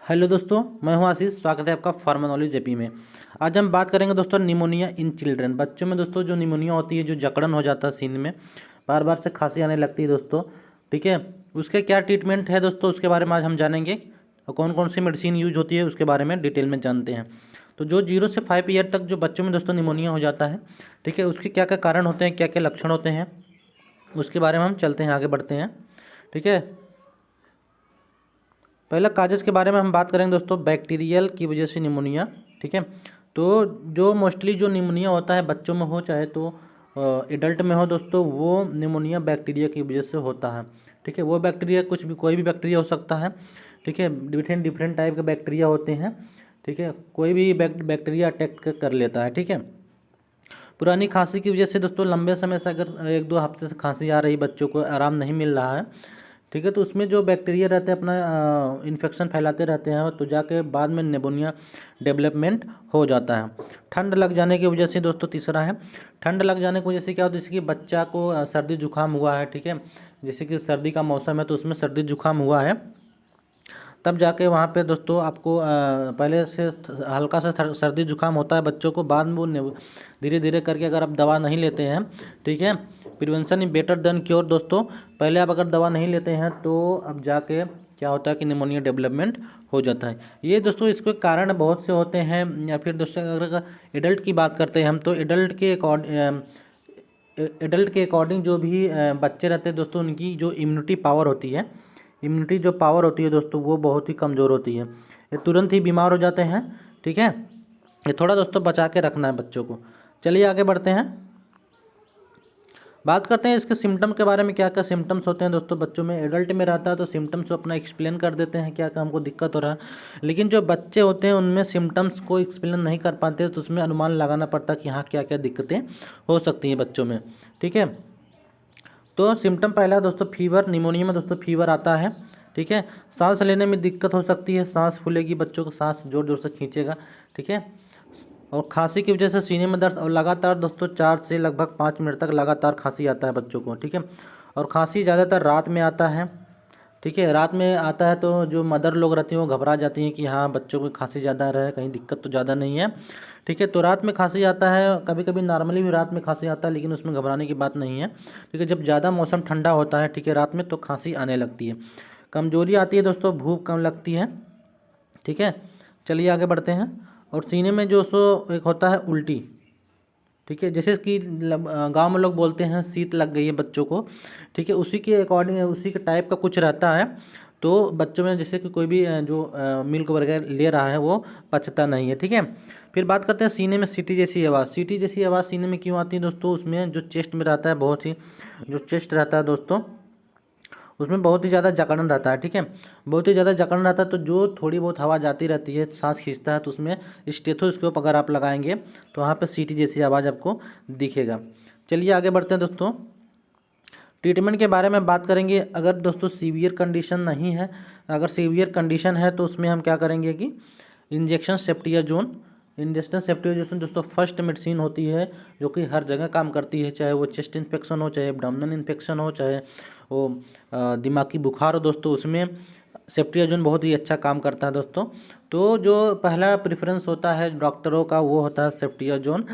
Hello दोस्तों, मैं हूं आशीष। स्वागत है आपका फार्मा नॉलेज एपी में। आज हम बात करेंगे दोस्तों निमोनिया इन चिल्ड्रन। बच्चों में दोस्तों जो निमोनिया होती है, जो जकड़न हो जाता है सीन में, बार बार से खांसी आने लगती है दोस्तों। ठीक है, उसके क्या ट्रीटमेंट है दोस्तों, उसके बारे में आज हम जानेंगे। और कौन कौन सी मेडिसिन यूज होती है उसके बारे में डिटेल में जानते हैं। तो जो 0 से 5 ईयर तक जो बच्चों में दोस्तों निमोनिया हो जाता है, ठीक है, उसके क्या क्या कारण होते हैं, क्या क्या लक्षण होते हैं, उसके बारे में हम चलते हैं, आगे बढ़ते हैं। ठीक है, पहला काजेस के बारे में हम बात करेंगे दोस्तों, बैक्टीरियल की वजह से निमोनिया। ठीक है, तो जो मोस्टली जो निमोनिया होता है बच्चों में हो चाहे तो एडल्ट में हो दोस्तों, वो निमोनिया बैक्टीरिया की वजह से होता है। ठीक है, वो बैक्टीरिया कुछ भी, कोई भी बैक्टीरिया हो सकता है। ठीक है, डिफरेंट डिफरेंट टाइप के बैक्टीरिया होते हैं। ठीक है, कोई भी बैक्टीरिया अटैक कर लेता है। ठीक है, पुरानी खांसी की वजह से दोस्तों लंबे समय से अगर 1-2 हफ्ते से खांसी आ रही, बच्चों को आराम नहीं मिल रहा है, ठीक है, तो उसमें जो बैक्टीरिया रहते हैं अपना इन्फेक्शन फैलाते रहते हैं, तो जाके बाद में निमोनिया डेवलपमेंट हो जाता है। ठंड लग जाने की वजह से दोस्तों, तीसरा है ठंड लग जाने की वजह से क्या होता है, जैसे कि बच्चा को सर्दी जुकाम हुआ है। ठीक है, जैसे कि सर्दी का मौसम है तो उसमें सर्दी जुकाम हुआ है, तब जाके वहाँ पे दोस्तों आपको पहले से हल्का सा सर्दी जुकाम होता है बच्चों को, बाद में वो धीरे धीरे करके अगर आप दवा नहीं लेते हैं, ठीक है, prevention is better than cure दोस्तों। पहले आप अगर दवा नहीं लेते हैं तो अब जाके क्या होता है कि निमोनिया डेवलपमेंट हो जाता है। ये दोस्तों इसके कारण बहुत से होते हैं। या फिर दोस्तों अगर एडल्ट की बात करते हैं हम, तो एडल्ट के अकॉर्डिंग जो भी बच्चे रहते हैं दोस्तों, उनकी जो इम्यूनिटी पावर होती है, इम्यूनिटी जो पावर होती है दोस्तों, वो बहुत ही कमज़ोर होती है। ये तुरंत ही बीमार हो जाते हैं। ठीक है, ये थोड़ा दोस्तों बचा के रखना है बच्चों को। चलिए आगे बढ़ते हैं, बात करते हैं इसके सिम्टम के बारे में। क्या क्या सिम्टम्स होते हैं दोस्तों बच्चों में। एडल्ट में रहता है तो सिम्टम्स अपना एक्सप्लेन कर देते हैं, क्या क्या हमको दिक्कत हो रहा है। लेकिन जो बच्चे होते हैं उनमें सिम्टम्स को एक्सप्लेन नहीं कर पाते, तो उसमें अनुमान लगाना पड़ता है कि हाँ क्या क्या दिक्कतें हो सकती हैं बच्चों में। ठीक है, तो सिम्टम पहला दोस्तों फीवर। निमोनिया में दोस्तों फीवर आता है। ठीक है, सांस लेने में दिक्कत हो सकती है, सांस फूलेगी, बच्चों को सांस जोर जोर से खींचेगा। ठीक है, और खांसी की वजह से सीने में दर्द, और लगातार दोस्तों 4 से लगभग 5 मिनट तक लगातार खांसी आता है बच्चों को। ठीक है, और खांसी ज़्यादातर रात में आता है। ठीक है, रात में आता है तो जो मदर लोग रहती हैं वो घबरा जाती हैं कि हाँ बच्चों को खांसी ज़्यादा रहे, कहीं दिक्कत तो ज़्यादा नहीं है। ठीक है, तो रात में खांसी आता है, कभी कभी नॉर्मली भी रात में खांसी आता है, लेकिन उसमें घबराने की बात नहीं है। ठीक है, जब ज़्यादा मौसम ठंडा होता है, ठीक है, रात में, तो खांसी आने लगती है। कमजोरी आती है दोस्तों, भूख कम लगती है। ठीक है, चलिए आगे बढ़ते हैं। और सीने में जो सो एक होता है उल्टी। ठीक है, जैसे कि गांव में लोग बोलते हैं शीत लग गई है बच्चों को। ठीक है, उसी के अकॉर्डिंग, उसी के टाइप का कुछ रहता है। तो बच्चों में जैसे कि कोई भी जो मिल्क वगैरह ले रहा है वो पचता नहीं है। ठीक है, फिर बात करते हैं सीने में सीटी जैसी आवाज़। सीटी जैसी आवाज़ सीने में क्यों आती है दोस्तों, उसमें जो चेस्ट में रहता है, बहुत ही जो चेस्ट रहता है दोस्तों, उसमें बहुत ही ज़्यादा जकड़न रहता है। ठीक है, बहुत ही ज़्यादा जकड़न रहता है, तो जो थोड़ी बहुत हवा जाती रहती है, सांस खींचता है, तो उसमें स्टेथोस्कोप अगर आप लगाएंगे तो वहाँ पे सीटी जैसी आवाज़ आपको दिखेगा। चलिए आगे बढ़ते हैं दोस्तों, ट्रीटमेंट के बारे में बात करेंगे। अगर दोस्तों सीवियर कंडीशन नहीं है, अगर सीवियर कंडीशन है तो उसमें हम क्या करेंगे कि इंजेक्शन सेफ्टियाजोन। इंजेक्शन सेफ्टियाजोन दोस्तों फर्स्ट मेडिसिन होती है जो कि हर जगह काम करती है, चाहे वो चेस्ट इन्फेक्शन हो, चाहे एब्डोमिनल इन्फेक्शन हो, चाहे वो दिमागी बुखार हो दोस्तों, उसमें सेफ्टियाजोन बहुत ही अच्छा काम करता है दोस्तों। तो जो पहला प्रेफरेंस होता है डॉक्टरों का वो होता है सेफ्टियाजोन।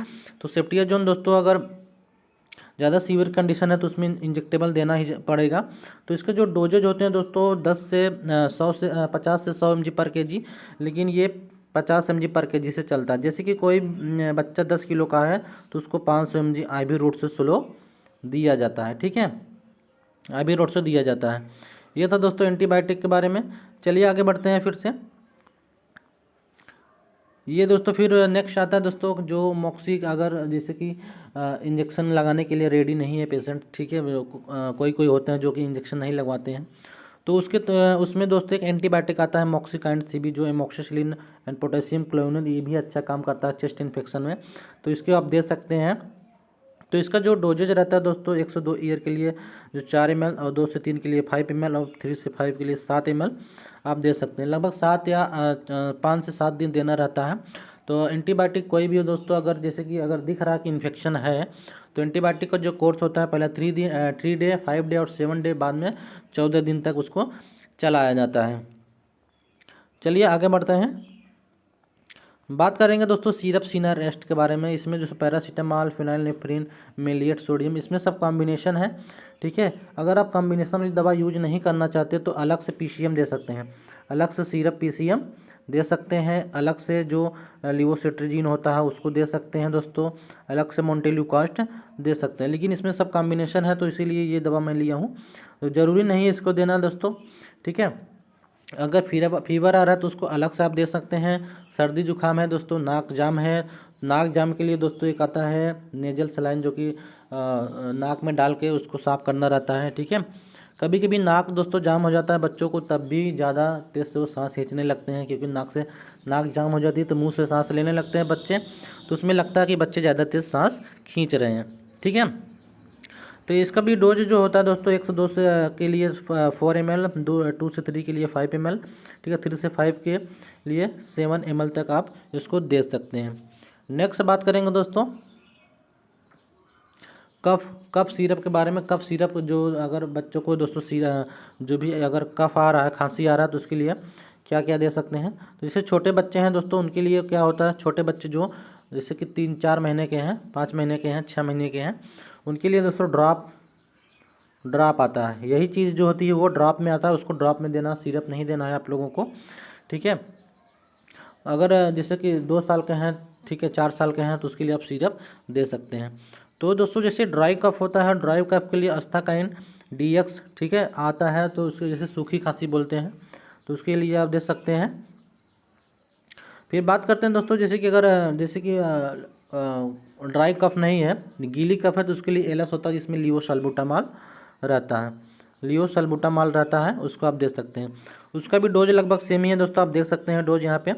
तो सेफ्टियाजोन दोस्तों अगर ज़्यादा सीवियर कंडीशन है तो उसमें इंजेक्टेबल देना ही पड़ेगा। तो इसके जो डोजेज होते हैं दोस्तों 50 से 100 mg पर केजी, लेकिन ये 50 mg पर केजी से चलता है। जैसे कि कोई बच्चा 10 किलो का है तो उसको 500 mg IV रूट से स्लो दिया जाता है। ठीक है, IV रूट से दिया जाता है। ये था दोस्तों एंटीबायोटिक के बारे में। चलिए आगे बढ़ते हैं फिर से। ये दोस्तों फिर नेक्स्ट आता है दोस्तों जो मॉक्सी, अगर जैसे कि इंजेक्शन लगाने के लिए रेडी नहीं है पेशेंट। ठीक है, कोई कोई होते हैं जो कि इंजेक्शन नहीं लगवाते हैं, तो उसमें दोस्तों एक एंटीबायोटिक आता है मॉक्सिकाइंड सीबी, जो एमोक्सिसिलिन एंड पोटेशियम क्लोराइड, ये भी अच्छा काम करता है चेस्ट इन्फेक्शन में, तो इसको आप दे सकते हैं। तो इसका जो डोजेज रहता है दोस्तों 1 से 2 ईयर के लिए जो 4 ml, और 2 से 3 के लिए 5 ml, और 3 से 5 के लिए 7 ml आप दे सकते हैं। लगभग 7 या 5 से 7 दिन देना रहता है। तो एंटीबायोटिक कोई भी हो दोस्तों, अगर जैसे कि अगर दिख रहा है कि इन्फेक्शन है, तो एंटीबायोटिक का जो कोर्स होता है पहले 3 डे, 5 डे और 7 डे, बाद में 14 दिन तक उसको चलाया जाता है। चलिए आगे बढ़ते हैं। बात करेंगे दोस्तों सीरप सीनर रेस्ट के बारे में। इसमें जो पैरासीटामॉल, फिनाइलनेफ्रीन, मेलिएट, सोडियम, इसमें सब कॉम्बिनेशन है। ठीक है, अगर आप कॉम्बिनेशन वाली दवा यूज नहीं करना चाहते तो अलग से पीसीएम दे सकते हैं, अलग से सीरप पीसीएम दे सकते हैं, अलग से जो लिवोसिट्रिजीन होता है उसको दे सकते हैं दोस्तों, अलग से मोन्टेल्यूकास्ट दे सकते हैं। लेकिन इसमें सब कॉम्बिनेशन है तो इसीलिए ये दवा मैं लिया हूँ। तो ज़रूरी नहीं है इसको देना दोस्तों। ठीक है, अगर फीवर आ रहा है तो उसको अलग से आप दे सकते हैं। सर्दी जुकाम है दोस्तों, नाक जाम है, नाक जाम के लिए दोस्तों एक आता है नेजल सलाइन, जो कि नाक में डाल के उसको साफ़ करना रहता है। ठीक है, कभी कभी नाक दोस्तों जाम हो जाता है बच्चों को, तब भी ज़्यादा तेज़ से वो सांस खींचने लगते हैं, क्योंकि नाक जाम हो जाती है तो मुंह से सांस लेने लगते हैं बच्चे, तो उसमें लगता है कि बच्चे ज़्यादा तेज़ सांस खींच रहे हैं। ठीक है, तो इसका भी डोज जो होता है दोस्तों 1 से 2 से के लिए 4 ml, 2 से 3 के लिए 5 ml, ठीक है, 3 से 5 के लिए 7 ml तक आप इसको दे सकते हैं। नेक्स्ट बात करेंगे दोस्तों कफ सिरप के बारे में। कफ सिरप जो अगर बच्चों को दोस्तों जो भी अगर कफ आ रहा है, खांसी आ रहा है, तो उसके लिए क्या क्या दे सकते हैं। तो जैसे छोटे बच्चे हैं दोस्तों उनके लिए क्या होता है, छोटे बच्चे जो जैसे कि 3-4 महीने के हैं, 5 महीने के हैं, 6 महीने के हैं, उनके लिए दोस्तों ड्रॉप आता है। यही चीज़ जो होती है वो ड्रॉप में आता है, उसको ड्रॉप में देना, सिरप नहीं देना है आप लोगों को। ठीक है, अगर जैसे कि 2 साल के हैं, ठीक है, 4 साल के हैं, तो उसके लिए आप सिरप दे सकते हैं। तो दोस्तों जैसे ड्राई कफ होता है, ड्राई कफ के लिए अस्ताकाइन DX, ठीक है, आता है, तो उसके जैसे सूखी खांसी बोलते हैं, तो उसके लिए आप दे सकते हैं। फिर बात करते हैं दोस्तों जैसे कि ड्राई कफ नहीं है, गीली कफ है, तो उसके लिए एलएस होता है जिसमें लिवोसाल्बुटामॉल रहता है, लिवोसाल्बुटामॉल रहता है, उसको आप दे सकते हैं। उसका भी डोज लगभग सेम ही है दोस्तों, आप देख सकते हैं डोज यहाँ पे।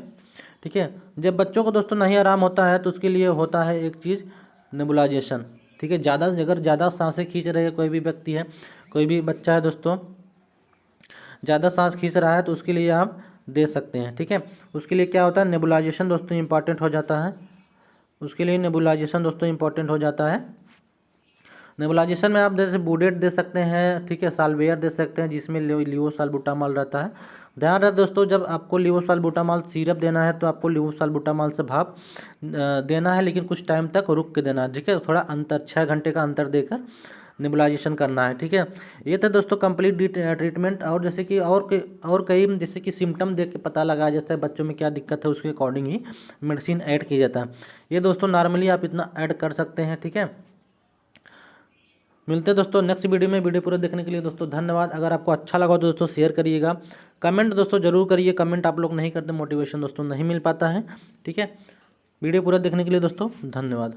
ठीक है, जब बच्चों को दोस्तों नहीं आराम होता है तो उसके लिए होता है एक चीज़ नेबुलाइजेशन। ठीक है, अगर ज़्यादा सांसें खींच रहे हैं, कोई भी व्यक्ति है, कोई भी बच्चा है दोस्तों, ज़्यादा सांस खींच रहा है, तो उसके लिए आप दे सकते हैं। ठीक है, उसके लिए क्या होता है, नेबुलाइजेशन दोस्तों इंपॉर्टेंट हो जाता है, उसके लिए नेबुलाइजेशन दोस्तों इंपॉर्टेंट हो जाता है। नेबुलाइजेशन में आप जैसे बूडेट दे सकते हैं, ठीक है, साल्वेयर दे सकते हैं जिसमें लिवोसाल्बुटामॉल रहता है। ध्यान रहे दोस्तों, जब आपको लिवोसाल्बुटामॉल सिरप देना है तो आपको लिवोसाल्बुटामॉल से भाप देना है, लेकिन कुछ टाइम तक रुक के देना है। ठीक है, थोड़ा अंतर 6 घंटे का अंतर देकर नेबुलाइजेशन करना है। ठीक है, ये था दोस्तों कंप्लीट ट्रीटमेंट। और जैसे कि और कई जैसे कि सिम्टम देख के पता लगा जैसे बच्चों में क्या दिक्कत है, उसके अकॉर्डिंग ही मेडिसिन ऐड किया जाता है। ये दोस्तों नॉर्मली आप इतना ऐड कर सकते हैं। ठीक है, मिलते हैं दोस्तों नेक्स्ट वीडियो में। वीडियो पूरा देखने के लिए दोस्तों धन्यवाद। अगर आपको अच्छा लगा तो दोस्तों शेयर करिएगा, कमेंट दोस्तों जरूर करिए, कमेंट आप लोग नहीं करते मोटिवेशन दोस्तों नहीं मिल पाता है। ठीक है, वीडियो पूरा देखने के लिए दोस्तों धन्यवाद।